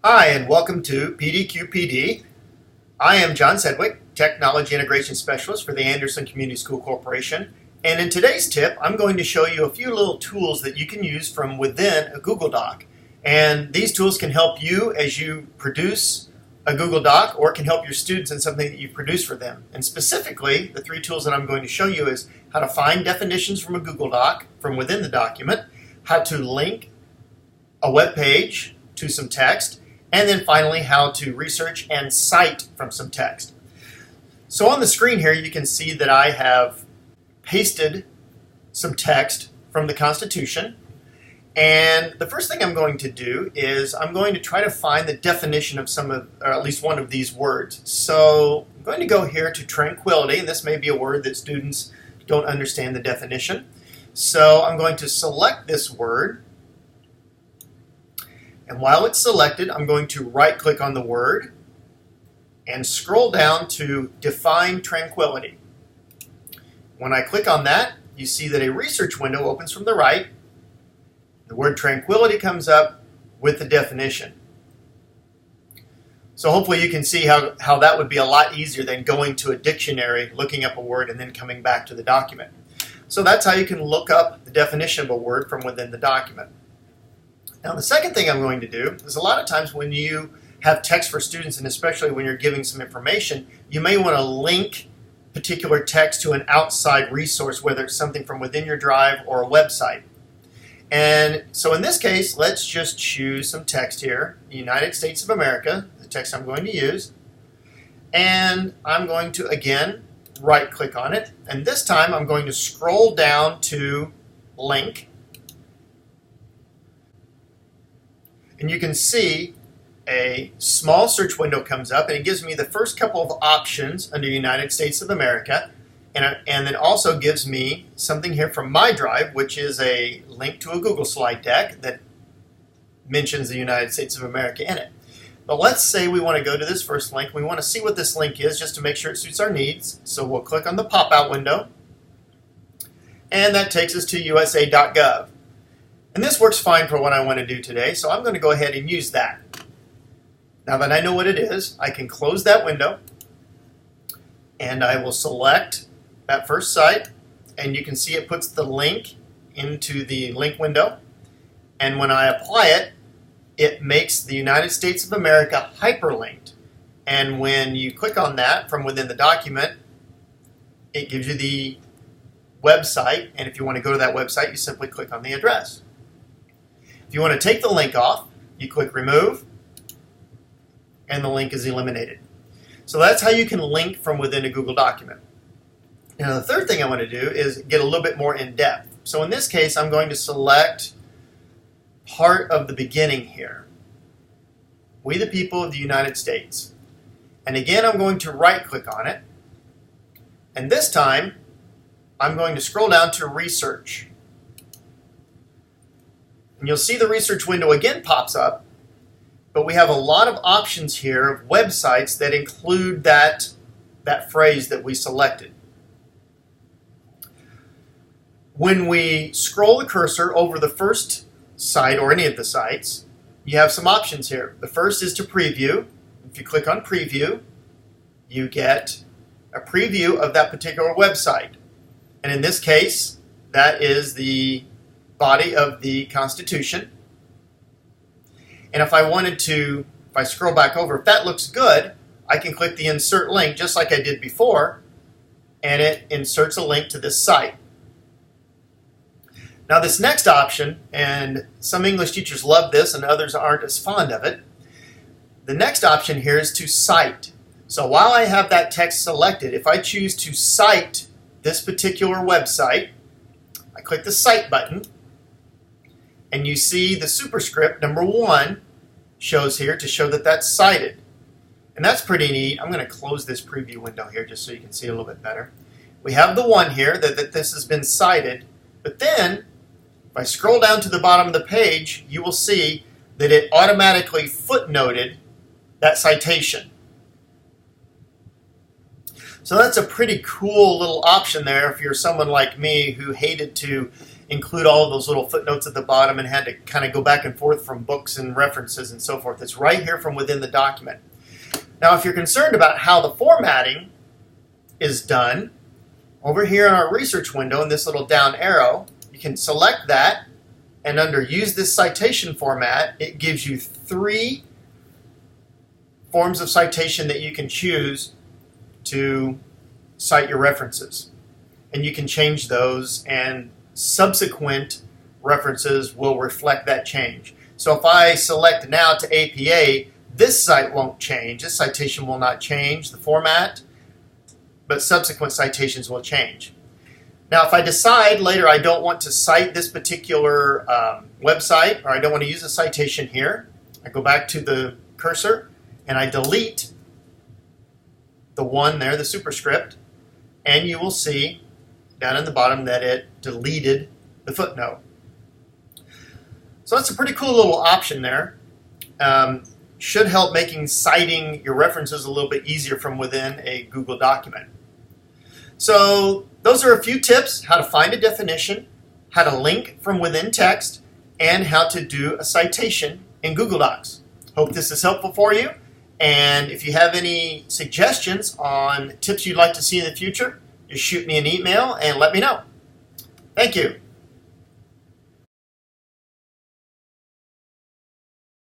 Hi, and welcome to PDQPD. I am John Sedgwick, Technology Integration Specialist for the Anderson Community School Corporation. And in today's tip, I'm going to show you a few little tools that you can use from within a Google Doc. And these tools can help you as you produce a Google Doc, or it can help your students in something that you've produced for them. And specifically, the three tools that I'm going to show you is how to find definitions from a Google Doc from within the document, how to link a web page to some text, and then finally how to research and cite from some text. So on the screen here you can see that I have pasted some text from the Constitution, and the first thing I'm going to do is I'm going to try to find the definition of or at least one of these words. So I'm going to go here to tranquility, and this may be a word that students don't understand the definition. So I'm going to select this word. And while it's selected, I'm going to right-click on the word and scroll down to Define Tranquility. When I click on that, you see that a research window opens from the right. The word tranquility comes up with the definition. So hopefully you can see how that would be a lot easier than going to a dictionary, looking up a word, and then coming back to the document. So that's how you can look up the definition of a word from within the document. Now the second thing I'm going to do is a lot of times when you have text for students, and especially when you're giving some information, you may want to link particular text to an outside resource, whether it's something from within your drive or a website. And so in this case, let's just choose some text here, the United States of America, the text I'm going to use. And I'm going to, again, right-click on it. And this time I'm going to scroll down to Link. And you can see a small search window comes up, and it gives me the first couple of options under United States of America, and then also gives me something here from my drive, which is a link to a Google slide deck that mentions the United States of America in it. But let's say we want to go to this first link. We want to see what this link is just to make sure it suits our needs. So we'll click on the pop-out window, and that takes us to usa.gov. And this works fine for what I want to do today, so I'm going to go ahead and use that. Now that I know what it is, I can close that window, and I will select that first site, and you can see it puts the link into the link window. And when I apply it, it makes the United States of America hyperlinked. And when you click on that from within the document, it gives you the website, and if you want to go to that website, you simply click on the address. If you want to take the link off, you click Remove, and the link is eliminated. So that's how you can link from within a Google document. Now the third thing I want to do is get a little bit more in depth. So in this case, I'm going to select part of the beginning here. We the people of the United States. And again, I'm going to right-click on it. And this time, I'm going to scroll down to Research. And you'll see the research window again pops up, but we have a lot of options here of websites that include that phrase that we selected. When we scroll the cursor over the first site or any of the sites, you have some options here. The first is to preview. If you click on Preview, you get a preview of that particular website. And in this case, that is the body of the Constitution. And if I scroll back over, if that looks good, I can click the Insert Link just like I did before, and it inserts a link to this site. Now this next option, and some English teachers love this and others aren't as fond of it, the next option here is to cite. So while I have that text selected, if I choose to cite this particular website, I click the Cite button, and you see the superscript number 1 shows here to show that that's cited. And that's pretty neat. I'm going to close this preview window here just so you can see a little bit better. We have the 1 here that this has been cited, but then if I scroll down to the bottom of the page, you will see that it automatically footnoted that citation. So that's a pretty cool little option there if you're someone like me who hated to include all of those little footnotes at the bottom and had to kind of go back and forth from books and references and so forth. It's right here from within the document. Now, if you're concerned about how the formatting is done, over here in our research window in this little down arrow, you can select that, and under Use this citation format, it gives you 3 forms of citation that you can choose to cite your references. And you can change those, and subsequent references will reflect that change. So if I select now to APA, this cite won't change. This citation will not change the format, but subsequent citations will change. Now, if I decide later I don't want to cite this particular website, or I don't want to use a citation here, I go back to the cursor and I delete the one there, the superscript, and you will see down in the bottom that it deleted the footnote. So that's a pretty cool little option there. Should help making citing your references a little bit easier from within a Google document. So those are a few tips: how to find a definition, how to link from within text, and how to do a citation in Google Docs. Hope this is helpful for you. And if you have any suggestions on tips you'd like to see in the future, just shoot me an email and let me know. Thank you.